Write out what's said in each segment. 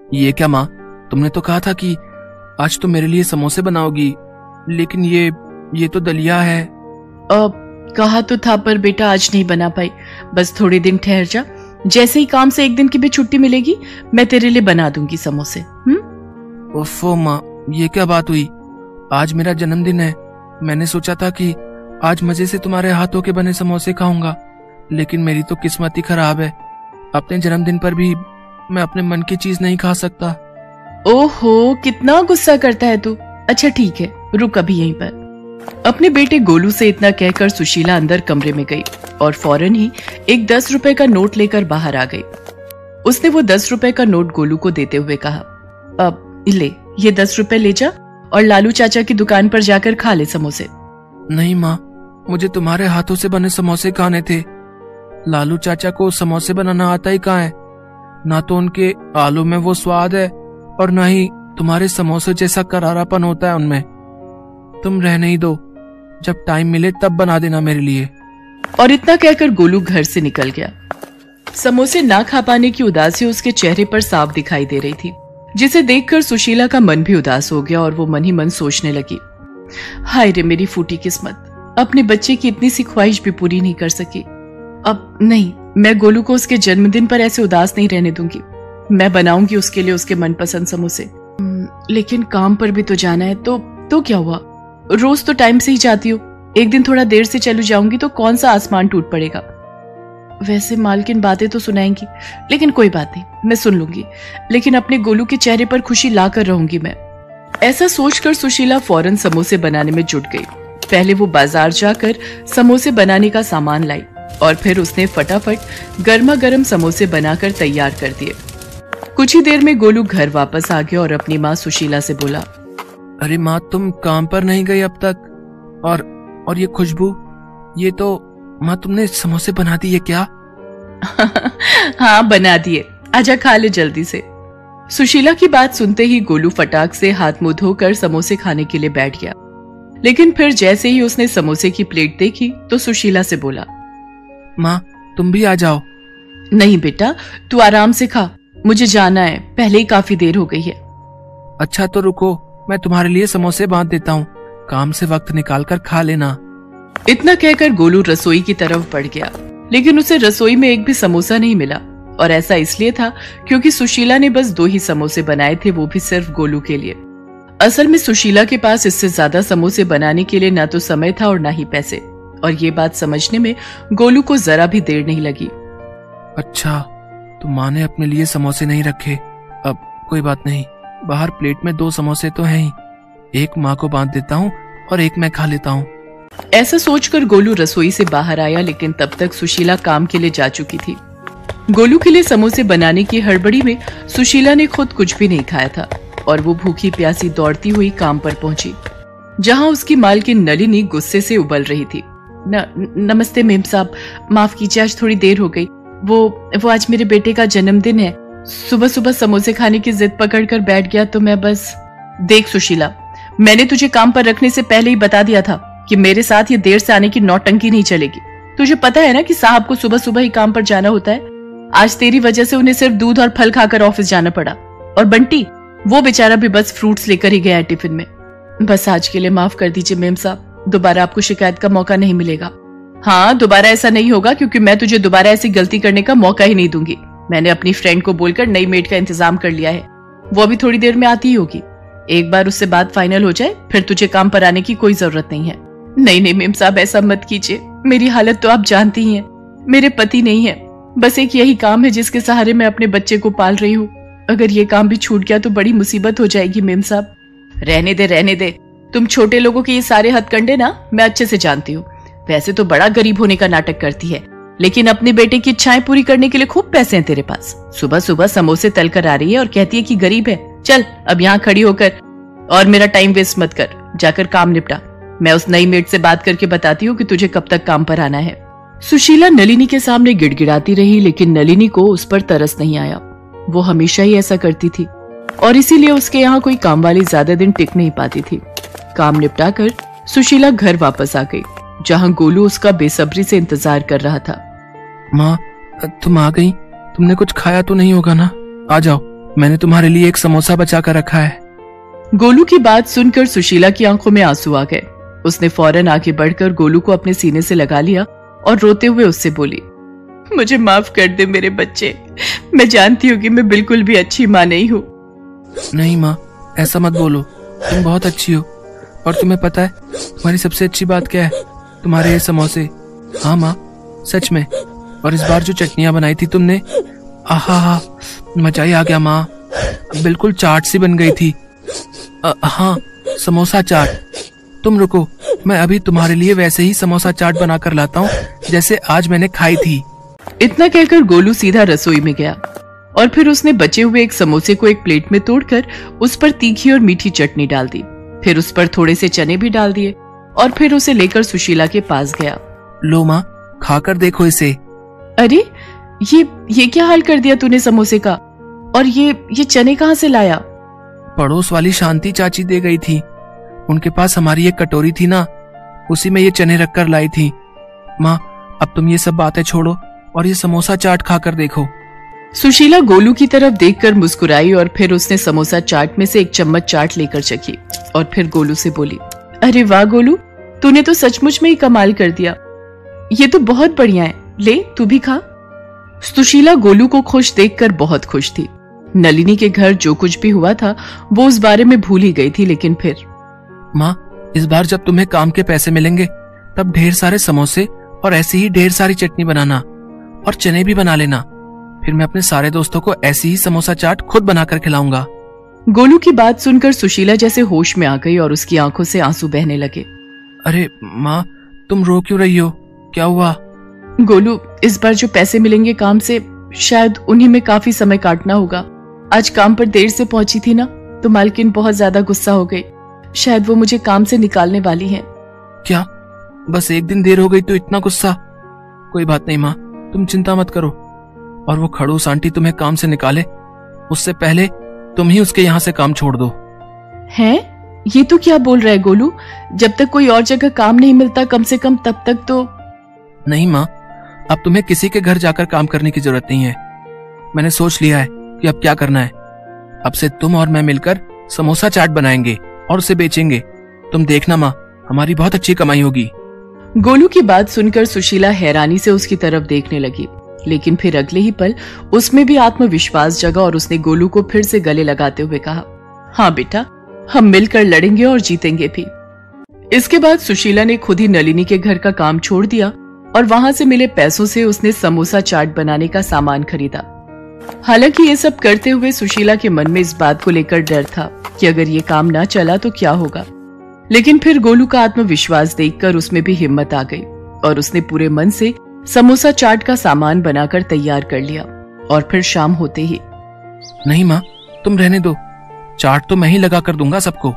ये क्या माँ, तुमने तो कहा था कि आज तो मेरे लिए समोसे बनाओगी, लेकिन ये तो दलिया है। कहा तो था, पर बेटा आज नहीं बना पाई। बस थोड़े दिन ठहर जा, जैसे ही काम से एक दिन की भी छुट्टी मिलेगी मैं तेरे लिए बना दूंगी समोसे। ओफो माँ, ये क्या बात हुई? आज मेरा जन्मदिन है। मैंने सोचा था कि आज मजे से तुम्हारे हाथों के बने समोसे खाऊंगा, लेकिन मेरी तो किस्मत ही खराब है। अपने जन्मदिन पर भी मैं अपने मन की चीज नहीं खा सकता। ओहो, कितना गुस्सा करता है तू। अच्छा ठीक है, रुक अभी यहीं पर। अपने बेटे गोलू से इतना कहकर सुशीला अंदर कमरे में गई और फौरन ही एक 10 रुपए का नोट लेकर बाहर आ गई। उसने वो 10 रुपए का नोट गोलू को देते हुए कहा, अब ले, ये 10 रुपए ले जा और लालू चाचा की दुकान पर जाकर खा ले समोसे। नहीं माँ, मुझे तुम्हारे हाथों से बने समोसे खाने थे। लालू चाचा को समोसे बनाना आता ही कहाँ है? ना तो उनके आलू में वो स्वाद है और ना ही तुम्हारे समोसे जैसा करारापन होता है उनमें। तुम रहने ही दो, जब टाइम मिले तब बना देना मेरे लिए। और इतना कहकर गोलू घर से निकल गया। समोसे ना खा पाने की उदासी उसके चेहरे पर साफ दिखाई दे रही थी, जिसे देखकर सुशीला का मन भी उदास हो गया और वो मन ही मन सोचने लगी, हाय रे मेरी फूटी किस्मत, अपने बच्चे की इतनी सी ख्वाहिश भी पूरी नहीं कर सकी। अब नहीं, मैं गोलू को उसके जन्मदिन पर ऐसे उदास नहीं रहने दूंगी। मैं बनाऊंगी उसके लिए उसके मनपसंद समोसे। लेकिन काम पर भी तो जाना है। तो क्या हुआ, रोज तो टाइम से ही जाती हो, एक दिन थोड़ा देर से चलू जाऊंगी तो कौन सा आसमान टूट पड़ेगा। वैसे मालकिन बातें तो सुनाएंगी, लेकिन कोई बात नहीं, मैं सुन लूंगी, लेकिन अपने गोलू के चेहरे पर खुशी लाकर रहूंगी मैं। ऐसा सोचकर सुशीला फौरन समोसे बनाने में जुट गई। पहले वो बाजार जाकर समोसे बनाने का सामान लाई और फिर उसने फटाफट गर्मा गर्म समोसे बनाकर तैयार कर दिए। कुछ ही देर में गोलू घर वापस आ गया और अपनी माँ सुशीला से बोला, अरे माँ, तुम काम पर नहीं गई अब तक? और ये खुशबू, ये तो माँ तुमने समोसे बना दिए क्या? हाँ बना दिए, आजा खा ले जल्दी से। सुशीला की बात सुनते ही गोलू फटाक से हाथ मुंह धोकर समोसे खाने के लिए बैठ गया, लेकिन फिर जैसे ही उसने समोसे की प्लेट देखी तो सुशीला से बोला, माँ तुम भी आ जाओ। नहीं बेटा, तू आराम से खा, मुझे जाना है, पहले ही काफी देर हो गई है। अच्छा तो रुको, मैं तुम्हारे लिए समोसे बांध देता हूँ, काम से वक्त निकाल कर खा लेना। इतना कहकर गोलू रसोई की तरफ बढ़ गया, लेकिन उसे रसोई में एक भी समोसा नहीं मिला। और ऐसा इसलिए था क्योंकि सुशीला ने बस 2 ही समोसे बनाए थे, वो भी सिर्फ गोलू के लिए। असल में सुशीला के पास इससे ज्यादा समोसे बनाने के लिए ना तो समय था और ना ही पैसे, और ये बात समझने में गोलू को जरा भी देर नहीं लगी। अच्छा, तो माँ ने अपने लिए समोसे नहीं रखे। अब कोई बात नहीं, बाहर प्लेट में 2 समोसे तो हैं ही, एक माँ को बांध देता हूँ और एक मैं खा लेता हूँ। ऐसा सोचकर गोलू रसोई से बाहर आया, लेकिन तब तक सुशीला काम के लिए जा चुकी थी। गोलू के लिए समोसे बनाने की हड़बड़ी में सुशीला ने खुद कुछ भी नहीं खाया था और वो भूखी प्यासी दौड़ती हुई काम पर पहुंची, जहां उसकी मालकिन नलिनी गुस्से से उबल रही थी। नमस्ते मेम साहब, माफ कीजिए, आज थोड़ी देर हो गई। वो आज मेरे बेटे का जन्मदिन है, सुबह सुबह समोसे खाने की जिद पकड़कर बैठ गया तो मैं बस। देख सुशीला, मैंने तुझे काम पर रखने से पहले ही बता दिया था कि मेरे साथ ये देर से आने की नौटंकी नहीं चलेगी। तुझे पता है ना कि साहब को सुबह सुबह ही काम पर जाना होता है। आज तेरी वजह से उन्हें सिर्फ दूध और फल खाकर ऑफिस जाना पड़ा, और बंटी वो बेचारा भी बस फ्रूट्स लेकर ही गया है टिफिन में। बस आज के लिए माफ कर दीजिए मेम साहब, दोबारा आपको शिकायत का मौका नहीं मिलेगा। हाँ, दोबारा ऐसा नहीं होगा, क्योंकि मैं तुझे दोबारा ऐसी गलती करने का मौका ही नहीं दूंगी। मैंने अपनी फ्रेंड को बोलकर नई मेड का इंतजाम कर लिया है, वो अभी थोड़ी देर में आती ही होगी। एक बार उससे बात फाइनल हो जाए फिर तुझे काम पर आने की कोई जरूरत नहीं है। नहीं मेम साहब, ऐसा मत कीजिए, मेरी हालत तो आप जानती ही हैं। मेरे पति नहीं है, बस एक यही काम है जिसके सहारे मैं अपने बच्चे को पाल रही हूँ। अगर ये काम भी छूट गया तो बड़ी मुसीबत हो जाएगी मेम साहब। रहने दे, तुम छोटे लोगों के ये सारे हथकंडे ना मैं अच्छे से जानती हूँ। वैसे तो बड़ा गरीब होने का नाटक करती है, लेकिन अपने बेटे की इच्छाएं पूरी करने के लिए खूब पैसे हैं तेरे पास। सुबह सुबह समोसे तल कर आ रही है और कहती है कि गरीब है। चल अब यहाँ खड़ी होकर और मेरा टाइम वेस्ट मत कर, जाकर काम निपटा। मैं उस नई मेड से बात करके बताती हूँ कि तुझे कब तक काम पर आना है। सुशीला नलिनी के सामने गिड़गिड़ाती रही, लेकिन नलिनी को उस पर तरस नहीं आया। वो हमेशा ही ऐसा करती थी और इसीलिए उसके यहाँ कोई काम वाली ज्यादा दिन टिक नहीं पाती थी। काम निपटा कर सुशीला घर वापस आ गई, जहाँ गोलू उसका बेसब्री से इंतजार कर रहा था। माँ तुम आ गई, तुमने कुछ खाया तो नहीं होगा ना? आ जाओ, मैंने तुम्हारे लिए एक समोसा बचा कर रखा है। गोलू की बात सुनकर सुशीला की आंखों में आंसू आ गए। उसने फौरन आगे बढ़कर गोलू को अपने सीने से लगा लिया और रोते हुए उससे बोली, मुझे माफ कर दे मेरे बच्चे, मैं जानती हूँ कि मैं बिल्कुल भी अच्छी माँ नहीं हूँ। नहीं माँ, ऐसा मत बोलो, तुम बहुत अच्छी हो। और तुम्हें पता है तुम्हारी सबसे अच्छी बात क्या है? तुम्हारे ये समोसे। हाँ माँ, सच में। और इस बार जो चटनियाँ बनाई थी तुमने, आहा, मजा ही आ गया माँ, बिल्कुल चाट सी बन गई थी। हाँ, समोसा चाट। तुम रुको, मैं अभी तुम्हारे लिए वैसे ही समोसा चाट बनाकर लाता हूँ जैसे आज मैंने खाई थी। इतना कहकर गोलू सीधा रसोई में गया और फिर उसने बचे हुए एक समोसे को एक प्लेट में तोड़कर उस पर तीखी और मीठी चटनी डाल दी। फिर उस पर थोड़े से चने भी डाल दिए और फिर उसे लेकर सुशीला के पास गया। लो माँ, खाकर देखो इसे। अरे ये क्या हाल कर दिया तूने समोसे का? और ये चने कहाँ से लाया? पड़ोस वाली शांति चाची दे गई थी। उनके पास हमारी एक कटोरी थी ना, उसी में ये चने रखकर लाई थी। माँ, अब तुम ये सब बातें छोड़ो और ये समोसा चाट खाकर देखो। सुशीला गोलू की तरफ देखकर मुस्कुराई और फिर उसने समोसा चाट में से एक चम्मच चाट लेकर चखी और फिर गोलू से बोली, अरे वाह गोलू, तूने तो सचमुच में ही कमाल कर दिया। ये तो बहुत बढ़िया है, ले तू भी खा। सुशीला गोलू को खुश देखकर बहुत खुश थी। नलिनी के घर जो कुछ भी हुआ था वो उस बारे में भूल ही गई थी। लेकिन फिर, माँ, इस बार जब तुम्हें काम के पैसे मिलेंगे तब ढेर सारे समोसे और ऐसी ही ढेर सारी चटनी बनाना और चने भी बना लेना। फिर मैं अपने सारे दोस्तों को ऐसी ही समोसा चाट खुद बनाकर खिलाऊंगा। गोलू की बात सुनकर सुशीला जैसे होश में आ गई और उसकी आंखों से आंसू बहने लगे। अरे माँ, तुम रो क्यों रही हो? क्या हुआ? गोलू, इस बार जो पैसे मिलेंगे काम से, शायद उन्हीं में काफी समय काटना होगा। आज काम पर देर से पहुंची थी ना, तो मालकिन बहुत ज्यादा गुस्सा हो गई। शायद वो मुझे काम से निकालने वाली हैं। क्या? बस एक दिन देर हो गई तो इतना गुस्सा? कोई बात नहीं माँ, तुम चिंता मत करो। और वो खड़ूस आंटी तुम्हें काम से निकाले उससे पहले तुम ही उसके यहाँ से काम छोड़ दो। हैं? ये तो क्या बोल रहा है गोलू? जब तक कोई और जगह काम नहीं मिलता कम से कम तब तक तो। नहीं माँ, अब तुम्हें किसी के घर जाकर काम करने की जरूरत नहीं है। मैंने सोच लिया है कि अब क्या करना है। अब से तुम और मैं मिलकर समोसा चाट बनाएंगे और उसे बेचेंगे। तुम देखना माँ, हमारी बहुत अच्छी कमाई होगी। गोलू की बात सुनकर सुशीला हैरानी से उसकी तरफ देखने लगी, लेकिन फिर अगले ही पल उसमें भी आत्मविश्वास जगा और उसने गोलू को फिर से गले लगाते हुए कहा, हाँ बेटा, हम मिलकर लड़ेंगे और जीतेंगे भी। इसके बाद सुशीला ने खुद ही नलिनी के घर का काम छोड़ दिया और वहां से मिले पैसों से उसने समोसा चाट बनाने का सामान खरीदा। हालांकि ये सब करते हुए सुशीला के मन में इस बात को लेकर डर था कि अगर ये काम ना चला तो क्या होगा। लेकिन फिर गोलू का आत्मविश्वास देखकर उसमें भी हिम्मत आ गई और उसने पूरे मन से समोसा चाट का सामान बनाकर तैयार कर लिया। और फिर शाम होते ही, नहीं माँ, तुम रहने दो, चाट तो मैं ही लगा कर दूंगा सबको।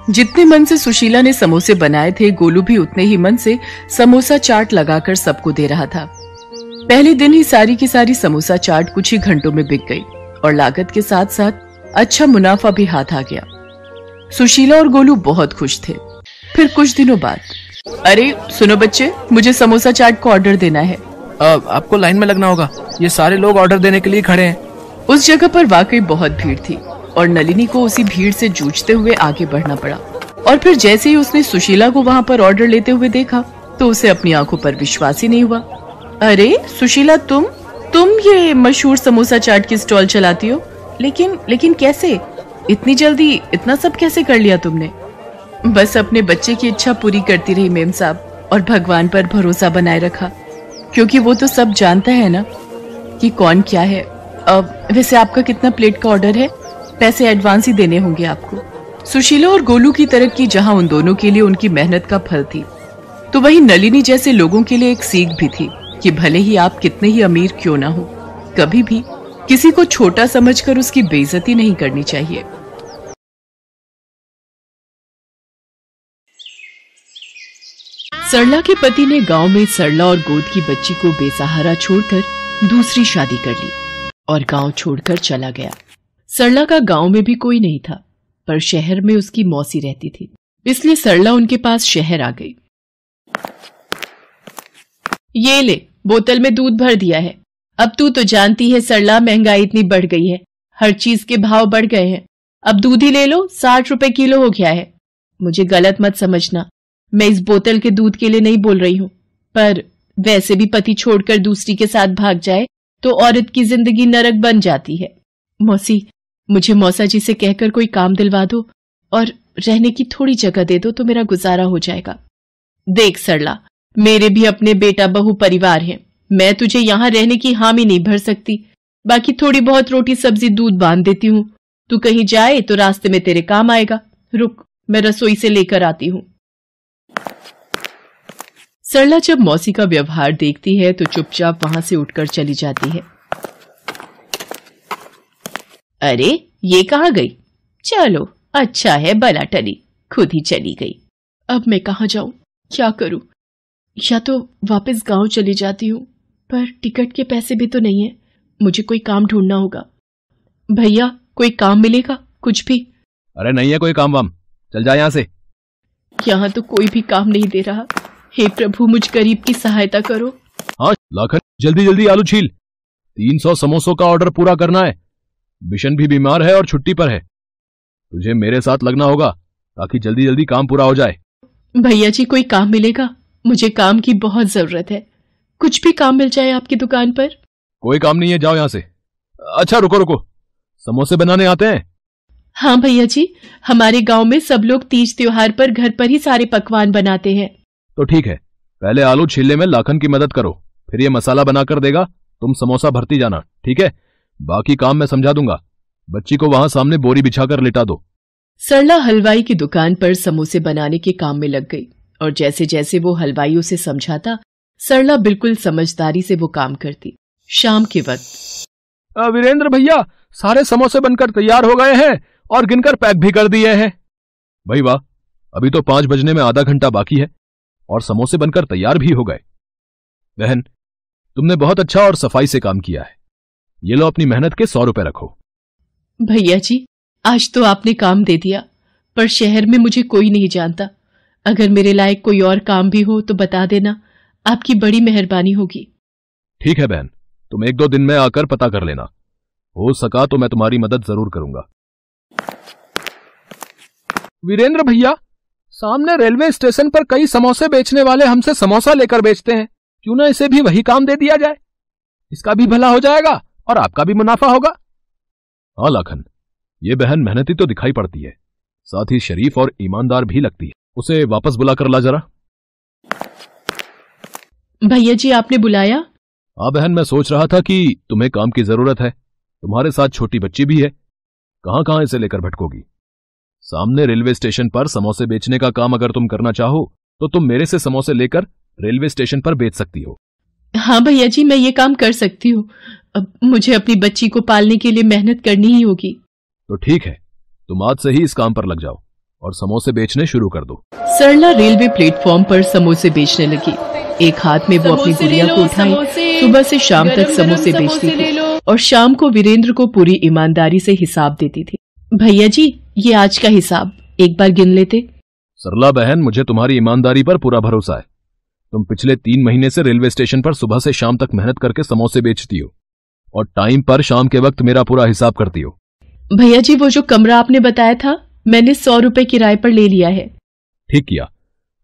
जितने मन से सुशीला ने समोसे बनाए थे, गोलू भी उतने ही मन से समोसा चाट लगाकर सबको दे रहा था। पहले दिन ही सारी की सारी समोसा चाट कुछ ही घंटों में बिक गई और लागत के साथ साथ अच्छा मुनाफा भी हाथ आ गया। सुशीला और गोलू बहुत खुश थे। फिर कुछ दिनों बाद, अरे सुनो बच्चे, मुझे समोसा चाट को ऑर्डर देना है। आपको लाइन में लगना होगा, ये सारे लोग ऑर्डर देने के लिए खड़े हैं। उस जगह पर वाकई बहुत भीड़ थी और नलिनी को उसी भीड़ से जूझते हुए आगे बढ़ना पड़ा। और फिर जैसे ही उसने सुशीला को वहाँ पर ऑर्डर लेते हुए देखा तो उसे अपनी आंखों पर विश्वास ही नहीं हुआ। अरे सुशीला, तुम ये मशहूर समोसा चाट की स्टॉल चलाती हो? लेकिन कैसे? इतनी जल्दी इतना सब कैसे कर लिया तुमने? बस अपने बच्चे की इच्छा पूरी करती रही मेम साहब, और भगवान पर भरोसा बनाए रखा, क्योंकि वो तो सब जानता है ना कि कौन क्या है। वैसे आपका कितना प्लेट का ऑर्डर है? पैसे एडवांस ही देने होंगे आपको। सुशीला और गोलू की तरक्की जहां उन दोनों के लिए उनकी मेहनत का फल थी, तो वहीं नलिनी जैसे लोगों के लिए एक सीख भी थी कि भले ही आप कितने ही अमीर क्यों ना हो, कभी भी किसी को छोटा समझकर उसकी बेइज्जती नहीं करनी चाहिए। सरला के पति ने गांव में सरला और गोद की बच्ची को बेसहारा छोड़कर दूसरी शादी कर ली और गांव छोड़कर चला गया। सरला का गांव में भी कोई नहीं था, पर शहर में उसकी मौसी रहती थी, इसलिए सरला उनके पास शहर आ गई। ये ले, बोतल में दूध भर दिया है। अब तू तो जानती है सरला, महंगाई इतनी बढ़ गई है, हर चीज के भाव बढ़ गए हैं। अब दूध ही ले लो, 60 रुपए किलो हो गया है। मुझे गलत मत समझना, मैं इस बोतल के दूध के लिए नहीं बोल रही हूं, पर वैसे भी पति छोड़कर दूसरी के साथ भाग जाए तो औरत की जिंदगी नरक बन जाती है। मौसी, मुझे मौसा जी से कहकर कोई काम दिलवा दो और रहने की थोड़ी जगह दे दो तो मेरा गुजारा हो जाएगा। देख सरला, मेरे भी अपने बेटा बहू परिवार हैं, मैं तुझे यहां रहने की हामी नहीं भर सकती। बाकी थोड़ी बहुत रोटी सब्जी दूध बांध देती हूँ, तू कहीं जाए तो रास्ते में तेरे काम आएगा। रुक, मैं रसोई से लेकर आती हूँ। सरला जब मौसी का व्यवहार देखती है तो चुपचाप वहां से उठकर चली जाती है। अरे ये कहाँ गई? चलो अच्छा है, बला टली, खुद ही चली गई। अब मैं कहाँ जाऊं, क्या करूं? या तो वापस गांव चली जाती हूं, पर टिकट के पैसे भी तो नहीं है, मुझे कोई काम ढूंढना होगा। भैया, कोई काम मिलेगा कुछ भी? अरे नहीं है कोई काम वाम, चल जा यहाँ से। यहाँ तो कोई भी काम नहीं दे रहा। हे प्रभु, मुझ गरीब की सहायता करो। हाँ लाखन, जल्दी जल्दी आलू छील, 300 समोसों का ऑर्डर पूरा करना है। बिशन भी बीमार है और छुट्टी पर है, तुझे मेरे साथ लगना होगा ताकि जल्दी जल्दी काम पूरा हो जाए। भैया जी, कोई काम मिलेगा? मुझे काम की बहुत जरूरत है, कुछ भी काम मिल जाए आपकी दुकान पर। कोई काम नहीं है, जाओ यहाँ से। अच्छा रुको रुको, समोसे बनाने आते हैं? हाँ भैया जी, हमारे गांव में सब लोग तीज त्योहार पर घर पर ही सारे पकवान बनाते हैं। तो ठीक है, पहले आलू छीलने में लाखन की मदद करो, फिर ये मसाला बनाकर देगा, तुम समोसा भरती जाना, ठीक है? बाकी काम मैं समझा दूंगा। बच्ची को वहां सामने बोरी बिछाकर लिटा दो। सरला हलवाई की दुकान पर समोसे बनाने के काम में लग गई और जैसे जैसे वो हलवाई उसे समझाता, सरला बिल्कुल समझदारी से वो काम करती। शाम के वक्त वीरेंद्र भैया, सारे समोसे बनकर तैयार हो गए हैं और गिनकर पैक भी कर दिए हैं। भाई वाह, अभी तो 5 बजने में आधा घंटा बाकी है और समोसे बनकर तैयार भी हो गए। बहन, तुमने बहुत अच्छा और सफाई से काम किया है। ये लो अपनी मेहनत के 100 रुपए रखो। भैया जी, आज तो आपने काम दे दिया, पर शहर में मुझे कोई नहीं जानता। अगर मेरे लायक कोई और काम भी हो तो बता देना, आपकी बड़ी मेहरबानी होगी। ठीक है बहन, तुम 1-2 दिन में आकर पता कर लेना, हो सका तो मैं तुम्हारी मदद जरूर करूंगा। वीरेंद्र भैया, सामने रेलवे स्टेशन पर कई समोसे बेचने वाले हमसे समोसा लेकर बेचते हैं, क्यों ना इसे भी वही काम दे दिया जाए? इसका भी भला हो जाएगा और आपका भी मुनाफा होगा। हाँ लाखन, ये बहन मेहनती तो दिखाई पड़ती है, साथ ही शरीफ और ईमानदार भी लगती है। उसे वापस बुलाकर ला जरा। भैया जी, आपने बुलाया? हाँ बहन, मैं सोच रहा था कि तुम्हें काम की जरूरत है, तुम्हारे साथ छोटी बच्ची भी है, कहां कहां इसे लेकर भटकोगी। सामने रेलवे स्टेशन पर समोसे बेचने का काम अगर तुम करना चाहो तो तुम मेरे से समोसे लेकर रेलवे स्टेशन पर बेच सकती हो। हाँ भैया जी, मैं ये काम कर सकती हूँ। अब मुझे अपनी बच्ची को पालने के लिए मेहनत करनी ही होगी। तो ठीक है, तुम आज से ही इस काम पर लग जाओ और समोसे बेचने शुरू कर दो। सरला रेलवे प्लेटफॉर्म पर समोसे बेचने लगी। एक हाथ में वो अपनी गुड़िया को उठाए सुबह से शाम तक समोसे बेचती थी और शाम को वीरेंद्र को पूरी ईमानदारी से हिसाब देती थी। भैया जी, ये आज का हिसाब एक बार गिन लेते। सरला बहन, मुझे तुम्हारी ईमानदारी पर पूरा भरोसा है। तुम पिछले 3 महीने से रेलवे स्टेशन पर सुबह से शाम तक मेहनत करके समोसे बेचती हो और टाइम पर शाम के वक्त मेरा पूरा हिसाब करती हो। भैया जी, वो जो कमरा आपने बताया था, मैंने 100 रुपए किराए पर ले लिया है। ठीक किया,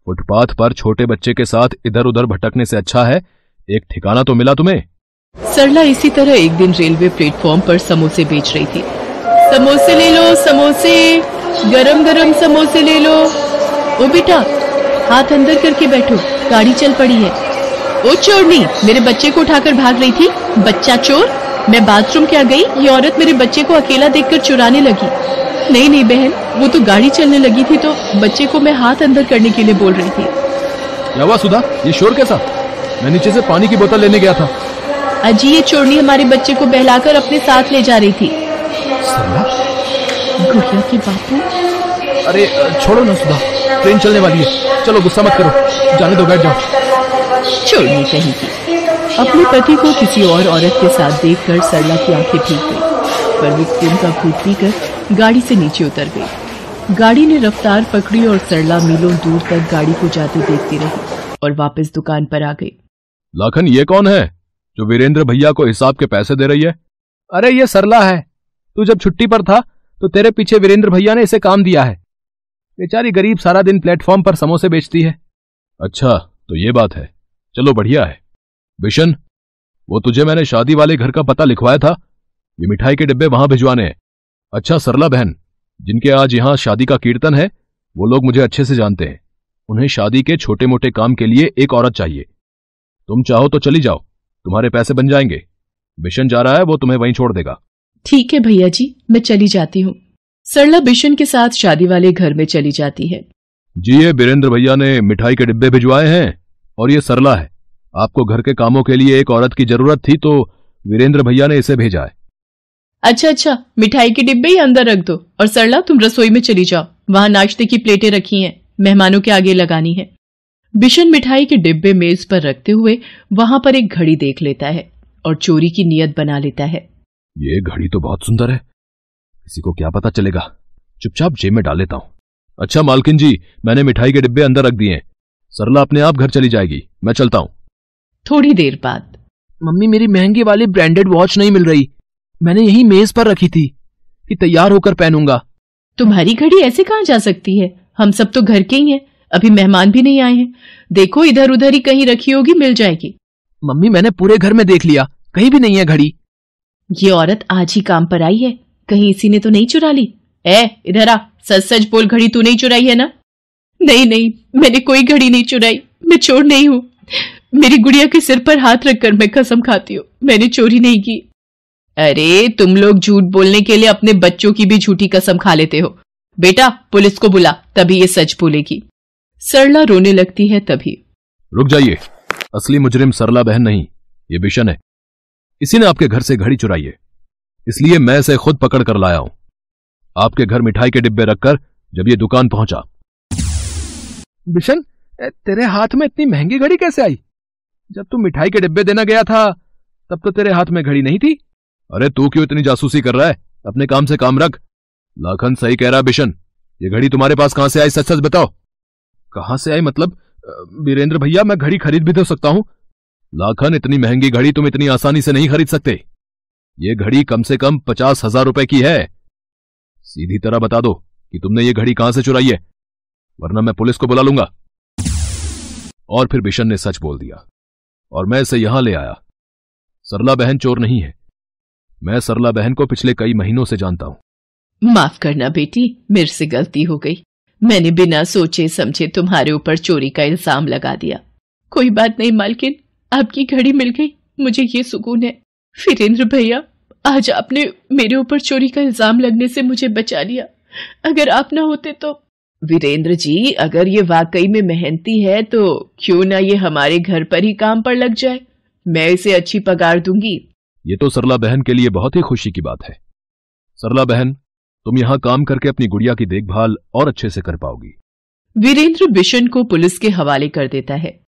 फुटपाथ पर छोटे बच्चे के साथ इधर उधर भटकने से अच्छा है एक ठिकाना तो मिला तुम्हें। सरला इसी तरह एक दिन रेलवे प्लेटफॉर्म पर समोसे बेच रही थी। समोसे ले लो, समोसे, गरम गरम समोसे ले लो। ओ बेटा, हाथ अंदर करके बैठो, गाड़ी चल पड़ी है। ओ चोरनी, मेरे बच्चे को उठाकर भाग रही थी, बच्चा चोर। मैं बाथरूम क्या गई, ये औरत मेरे बच्चे को अकेला देखकर चुराने लगी। नहीं नहीं बहन, वो तो गाड़ी चलने लगी थी तो बच्चे को मैं हाथ अंदर करने के लिए बोल रही थी। क्या हुआ सुधा, ये शोर कैसा? मैं नीचे से पानी की बोतल लेने गया था। अजी, ये चोरनी हमारे बच्चे को बहलाकर अपने साथ ले जा रही थी। सरला, गुड़िया के बापू। अरे छोड़ो ना सुधा, ट्रेन चलने वाली है, चलो गुस्सा मत करो, जाने दो, बैठ जाओ। चोरनी कहीं की। अपने पति को किसी और औरत के साथ देखकर सरला की आंखें भीग गई, पर वो खून का घूंट पीकर गाड़ी से नीचे उतर गई। गाड़ी ने रफ्तार पकड़ी और सरला मीलों दूर तक गाड़ी को जाते देखती रही और वापस दुकान पर आ गई। लाखन, ये कौन है जो वीरेंद्र भैया को हिसाब के पैसे दे रही है? अरे ये सरला है, तू जब छुट्टी पर था तो तेरे पीछे वीरेंद्र भैया ने इसे काम दिया है। बेचारी गरीब सारा दिन प्लेटफॉर्म पर समोसे बेचती है। अच्छा, तो ये बात है। चलो बढ़िया है। बिशन, वो तुझे मैंने शादी वाले घर का पता लिखवाया था, ये मिठाई के डिब्बे वहां भिजवाने हैं। अच्छा सरला बहन, जिनके आज यहां शादी का कीर्तन है, वो लोग मुझे अच्छे से जानते हैं। उन्हें शादी के छोटे मोटे काम के लिए एक औरत चाहिए। तुम चाहो तो चली जाओ, तुम्हारे पैसे बन जाएंगे। बिशन जा रहा है, वो तुम्हें वहीं छोड़ देगा। ठीक है भैया जी, मैं चली जाती हूँ। सरला बिशन के साथ शादी वाले घर में चली जाती है। जी, ये वीरेंद्र भैया ने मिठाई के डिब्बे भिजवाए हैं और ये सरला है। आपको घर के कामों के लिए एक औरत की जरूरत थी तो वीरेंद्र भैया ने इसे भेजा है। अच्छा, मिठाई के डिब्बे ही अंदर रख दो और सरला तुम रसोई में चली जाओ, वहां नाश्ते की प्लेटें रखी हैं, मेहमानों के आगे लगानी है। बिशन मिठाई के डिब्बे मेज पर रखते हुए वहां पर एक घड़ी देख लेता है और चोरी की नीयत बना लेता है। ये घड़ी तो बहुत सुंदर है, किसी को क्या पता चलेगा, चुपचाप जेब में डाल लेता हूं। अच्छा मालकिन जी, मैंने मिठाई के डिब्बे अंदर रख दिए हैं, सरला अपने आप घर चली जाएगी, मैं चलता हूं। थोड़ी देर बाद, मम्मी मेरी महंगी वाली ब्रांडेड वॉच नहीं मिल रही, मैंने यही मेज पर रखी थी कि तैयार होकर पहनूंगा। तुम्हारी घड़ी ऐसे कहां जा सकती है, हम सब तो घर के ही हैं, अभी मेहमान भी नहीं आए हैं। देखो इधर उधर ही कहीं रखी होगी, मिल जाएगी। मम्मी मैंने पूरे घर में देख लिया, कहीं भी नहीं है घड़ी। ये औरत आज ही काम पर आई है, कहीं इसी ने तो नहीं चुरा ली। इधर आ, सच सच बोल, घड़ी तू नहीं चुराई है ना? नहीं, मैंने कोई घड़ी नहीं चुराई, मैं चोर नहीं हूं। मेरी गुड़िया के सिर पर हाथ रखकर मैं कसम खाती हूँ, मैंने चोरी नहीं की। अरे तुम लोग झूठ बोलने के लिए अपने बच्चों की भी झूठी कसम खा लेते हो। बेटा पुलिस को बुला, तभी ये सच बोलेगी। सरला रोने लगती है तभी। रुक जाइए, असली मुजरिम सरला बहन नहीं, ये बिशन है। इसी ने आपके घर से घड़ी चुराई है, इसलिए मैं इसे खुद पकड़ कर लाया हूं। आपके घर मिठाई के डिब्बे रखकर जब ये दुकान पहुंचा। बिशन, तेरे हाथ में इतनी महंगी घड़ी कैसे आई? जब तू मिठाई के डिब्बे देना गया था तब तो तेरे हाथ में घड़ी नहीं थी। अरे तू क्यों इतनी जासूसी कर रहा है, अपने काम से काम रख। लाखन सही कह रहा है बिशन, ये घड़ी तुम्हारे पास कहां से आई, सच सच बताओ। कहां से आई मतलब? वीरेंद्र भैया, मैं घड़ी खरीद भी तो सकता हूं। लाखन, इतनी महंगी घड़ी तुम इतनी आसानी से नहीं खरीद सकते। ये घड़ी कम से कम 50,000 रुपए की है। सीधी तरह बता दो कि तुमने ये घड़ी कहां से चुराई है, वरना मैं पुलिस को बुला लूंगा। और फिर बिशन ने सच बोल दिया और मैं इसे यहां ले आया। सरला बहन चोर नहीं है, मैं सरला बहन को पिछले कई महीनों से जानता हूं। माफ करना बेटी, मेरे से गलती हो गई, मैंने बिना सोचे समझे तुम्हारे ऊपर चोरी का इल्जाम लगा दिया। कोई बात नहीं मालकिन, आपकी घड़ी मिल गई, मुझे ये सुकून है। वीरेंद्र भैया, आज आपने मेरे ऊपर चोरी का इल्जाम लगने से मुझे बचा लिया, अगर आप ना होते तो। वीरेंद्र जी, अगर ये वाकई में मेहनती है तो क्यों ना ये हमारे घर पर ही काम पर लग जाए, मैं इसे अच्छी पगार दूंगी। ये तो सरला बहन के लिए बहुत ही खुशी की बात है। सरला बहन, तुम यहां काम करके अपनी गुड़िया की देखभाल और अच्छे से कर पाओगी। वीरेंद्र बिशन को पुलिस के हवाले कर देता है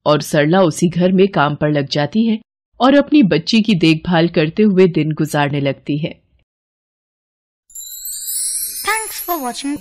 और सरला उसी घर में काम पर लग जाती है और अपनी बच्ची की देखभाल करते हुए दिन गुजारने लगती है। Thanks for watching.